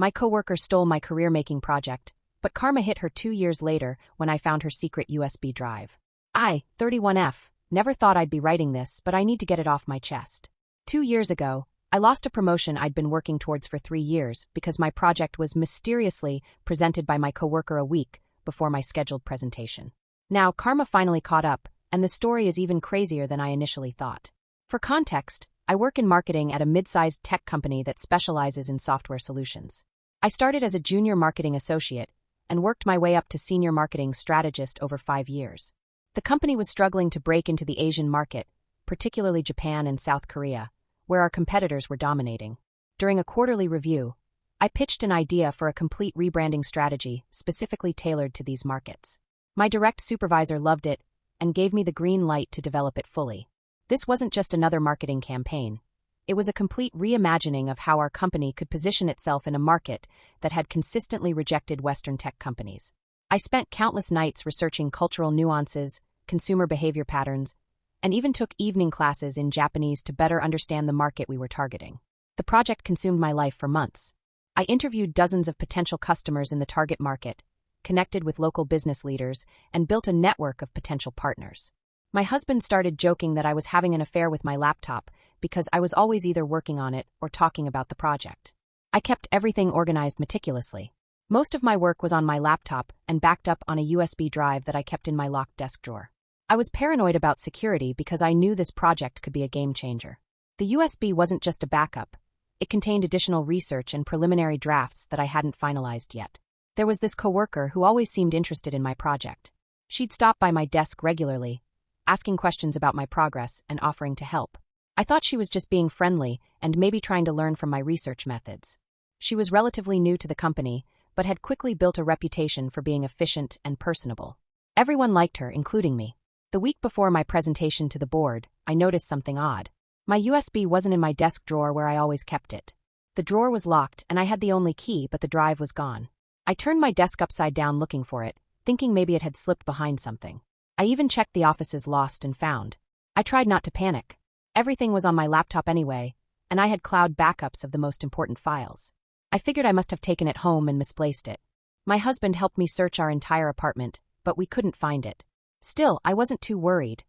My coworker stole my career-making project, but karma hit her 2 years later when I found her secret USB drive. I, 31F, never thought I'd be writing this, but I need to get it off my chest. 2 years ago, I lost a promotion I'd been working towards for 3 years because my project was mysteriously presented by my coworker a week before my scheduled presentation. Now, karma finally caught up, and the story is even crazier than I initially thought. For context, I work in marketing at a mid-sized tech company that specializes in software solutions. I started as a junior marketing associate and worked my way up to senior marketing strategist over 5 years. The company was struggling to break into the Asian market, particularly Japan and South Korea, where our competitors were dominating. During a quarterly review, I pitched an idea for a complete rebranding strategy specifically tailored to these markets. My direct supervisor loved it and gave me the green light to develop it fully. This wasn't just another marketing campaign. It was a complete reimagining of how our company could position itself in a market that had consistently rejected Western tech companies. I spent countless nights researching cultural nuances, consumer behavior patterns, and even took evening classes in Japanese to better understand the market we were targeting. The project consumed my life for months. I interviewed dozens of potential customers in the target market, connected with local business leaders, and built a network of potential partners. My husband started joking that I was having an affair with my laptop because I was always either working on it or talking about the project. I kept everything organized meticulously. Most of my work was on my laptop and backed up on a USB drive that I kept in my locked desk drawer. I was paranoid about security because I knew this project could be a game changer. The USB wasn't just a backup. It contained additional research and preliminary drafts that I hadn't finalized yet. There was this coworker who always seemed interested in my project. She'd stop by my desk regularly, asking questions about my progress and offering to help. I thought she was just being friendly and maybe trying to learn from my research methods. She was relatively new to the company, but had quickly built a reputation for being efficient and personable. Everyone liked her, including me. The week before my presentation to the board, I noticed something odd. My USB wasn't in my desk drawer where I always kept it. The drawer was locked and I had the only key, but the drive was gone. I turned my desk upside down looking for it, thinking maybe it had slipped behind something. I even checked the office's lost and found. I tried not to panic. Everything was on my laptop anyway, and I had cloud backups of the most important files. I figured I must have taken it home and misplaced it. My husband helped me search our entire apartment, but we couldn't find it. Still, I wasn't too worried.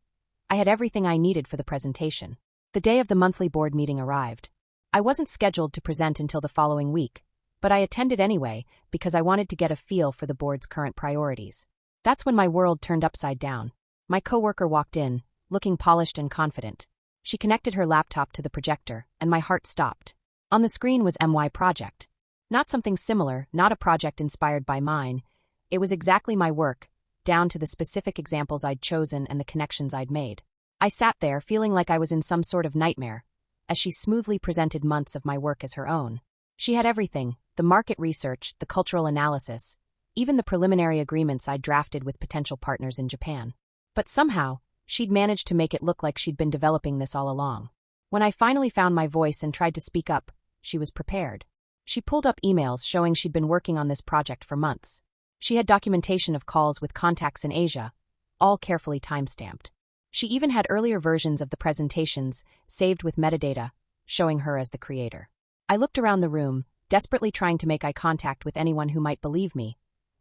I had everything I needed for the presentation. The day of the monthly board meeting arrived. I wasn't scheduled to present until the following week, but I attended anyway because I wanted to get a feel for the board's current priorities. That's when my world turned upside down. My coworker walked in, looking polished and confident. She connected her laptop to the projector, and my heart stopped. On the screen was MY Project. Not something similar, not a project inspired by mine. It was exactly my work, down to the specific examples I'd chosen and the connections I'd made. I sat there feeling like I was in some sort of nightmare, as she smoothly presented months of my work as her own. She had everything, the market research, the cultural analysis, even the preliminary agreements I'd drafted with potential partners in Japan. But somehow, she'd managed to make it look like she'd been developing this all along. When I finally found my voice and tried to speak up, she was prepared. She pulled up emails showing she'd been working on this project for months. She had documentation of calls with contacts in Asia, all carefully timestamped. She even had earlier versions of the presentations saved with metadata, showing her as the creator. I looked around the room, desperately trying to make eye contact with anyone who might believe me,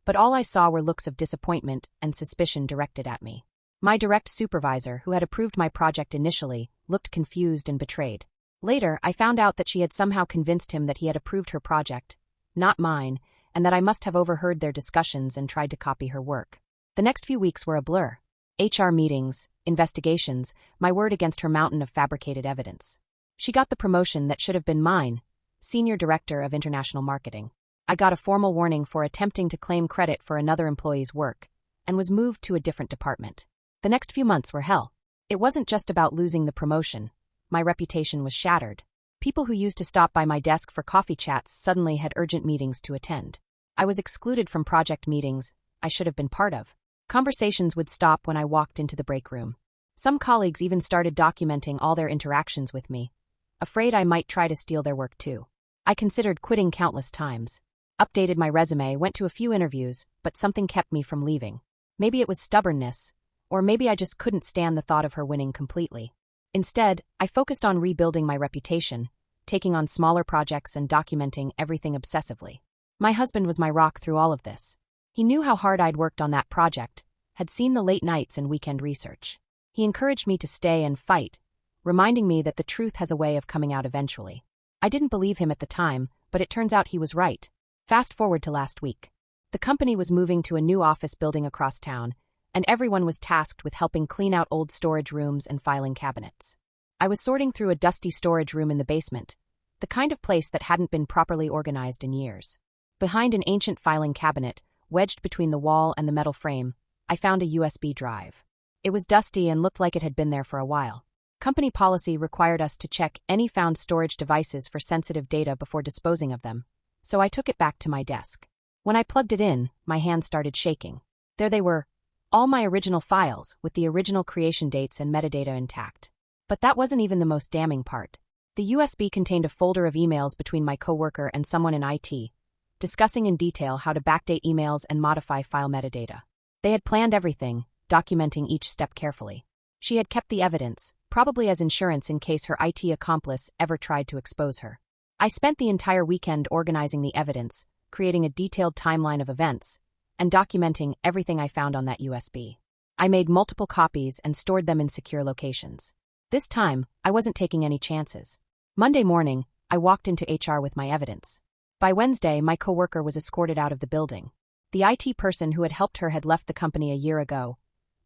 but all I saw were looks of disappointment and suspicion directed at me. My direct supervisor, who had approved my project initially, looked confused and betrayed. Later, I found out that she had somehow convinced him that he had approved her project, not mine, and that I must have overheard their discussions and tried to copy her work. The next few weeks were a blur. HR meetings, investigations, my word against her mountain of fabricated evidence. She got the promotion that should have been mine, Senior Director of International Marketing. I got a formal warning for attempting to claim credit for another employee's work, and was moved to a different department. The next few months were hell. It wasn't just about losing the promotion. My reputation was shattered. People who used to stop by my desk for coffee chats suddenly had urgent meetings to attend. I was excluded from project meetings I should have been part of. Conversations would stop when I walked into the break room. Some colleagues even started documenting all their interactions with me, afraid I might try to steal their work too. I considered quitting countless times. Updated my resume, went to a few interviews, but something kept me from leaving. Maybe it was stubbornness, or maybe I just couldn't stand the thought of her winning completely. Instead, I focused on rebuilding my reputation, taking on smaller projects and documenting everything obsessively. My husband was my rock through all of this. He knew how hard I'd worked on that project, had seen the late nights and weekend research. He encouraged me to stay and fight, reminding me that the truth has a way of coming out eventually. I didn't believe him at the time, but it turns out he was right. Fast forward to last week. The company was moving to a new office building across town, and everyone was tasked with helping clean out old storage rooms and filing cabinets. I was sorting through a dusty storage room in the basement, the kind of place that hadn't been properly organized in years. Behind an ancient filing cabinet, wedged between the wall and the metal frame, I found a USB drive. It was dusty and looked like it had been there for a while. Company policy required us to check any found storage devices for sensitive data before disposing of them, so I took it back to my desk. When I plugged it in, my hand started shaking. There they were, all my original files, with the original creation dates and metadata intact. But that wasn't even the most damning part. The USB contained a folder of emails between my coworker and someone in IT, discussing in detail how to backdate emails and modify file metadata. They had planned everything, documenting each step carefully. She had kept the evidence, probably as insurance in case her IT accomplice ever tried to expose her. I spent the entire weekend organizing the evidence, creating a detailed timeline of events, and documenting everything I found on that USB. I made multiple copies and stored them in secure locations. This time, I wasn't taking any chances. Monday morning, I walked into HR with my evidence. By Wednesday, my coworker was escorted out of the building. The IT person who had helped her had left the company a year ago,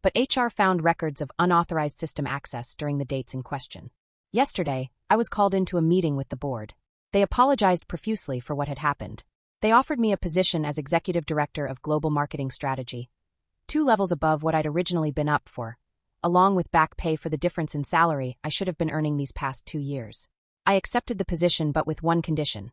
but HR found records of unauthorized system access during the dates in question. Yesterday, I was called into a meeting with the board. They apologized profusely for what had happened. They offered me a position as Executive Director of Global Marketing Strategy, 2 levels above what I'd originally been up for, along with back pay for the difference in salary I should have been earning these past 2 years. I accepted the position but with one condition: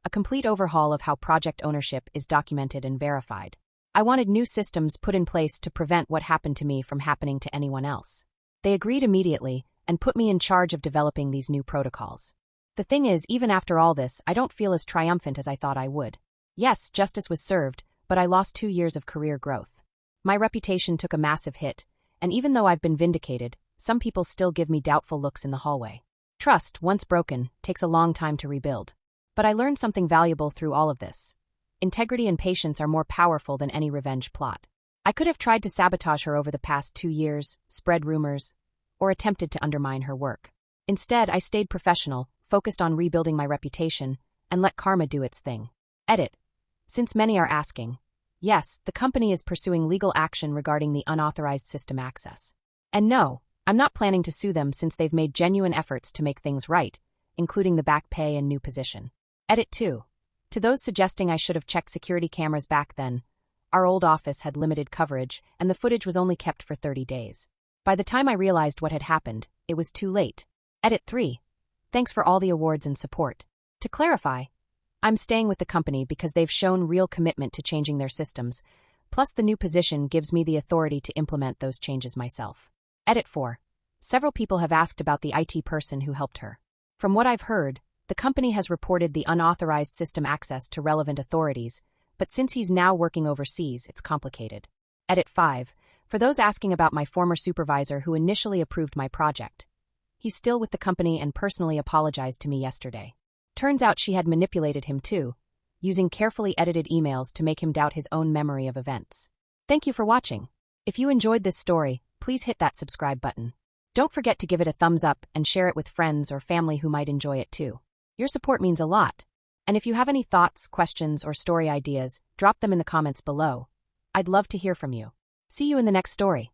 a complete overhaul of how project ownership is documented and verified. I wanted new systems put in place to prevent what happened to me from happening to anyone else. They agreed immediately and put me in charge of developing these new protocols. The thing is, even after all this, I don't feel as triumphant as I thought I would. Yes, justice was served, but I lost 2 years of career growth. My reputation took a massive hit, and even though I've been vindicated, some people still give me doubtful looks in the hallway. Trust, once broken, takes a long time to rebuild. But I learned something valuable through all of this. Integrity and patience are more powerful than any revenge plot. I could have tried to sabotage her over the past 2 years, spread rumors, or attempted to undermine her work. Instead, I stayed professional, focused on rebuilding my reputation, and let karma do its thing. Edit. Since many are asking, yes, the company is pursuing legal action regarding the unauthorized system access. And no, I'm not planning to sue them since they've made genuine efforts to make things right, including the back pay and new position. Edit 2. To those suggesting I should have checked security cameras back then, our old office had limited coverage, and the footage was only kept for 30 days. By the time I realized what had happened, it was too late. Edit 3. Thanks for all the awards and support. To clarify, I'm staying with the company because they've shown real commitment to changing their systems, plus the new position gives me the authority to implement those changes myself. Edit 4. Several people have asked about the IT person who helped her. From what I've heard, the company has reported the unauthorized system access to relevant authorities, but since he's now working overseas, it's complicated. Edit 5. For those asking about my former supervisor who initially approved my project, he's still with the company and personally apologized to me yesterday. Turns out she had manipulated him too, using carefully edited emails to make him doubt his own memory of events. Thank you for watching. If you enjoyed this story, please hit that subscribe button. Don't forget to give it a thumbs up and share it with friends or family who might enjoy it too. Your support means a lot. And if you have any thoughts, questions, or story ideas, drop them in the comments below. I'd love to hear from you. See you in the next story.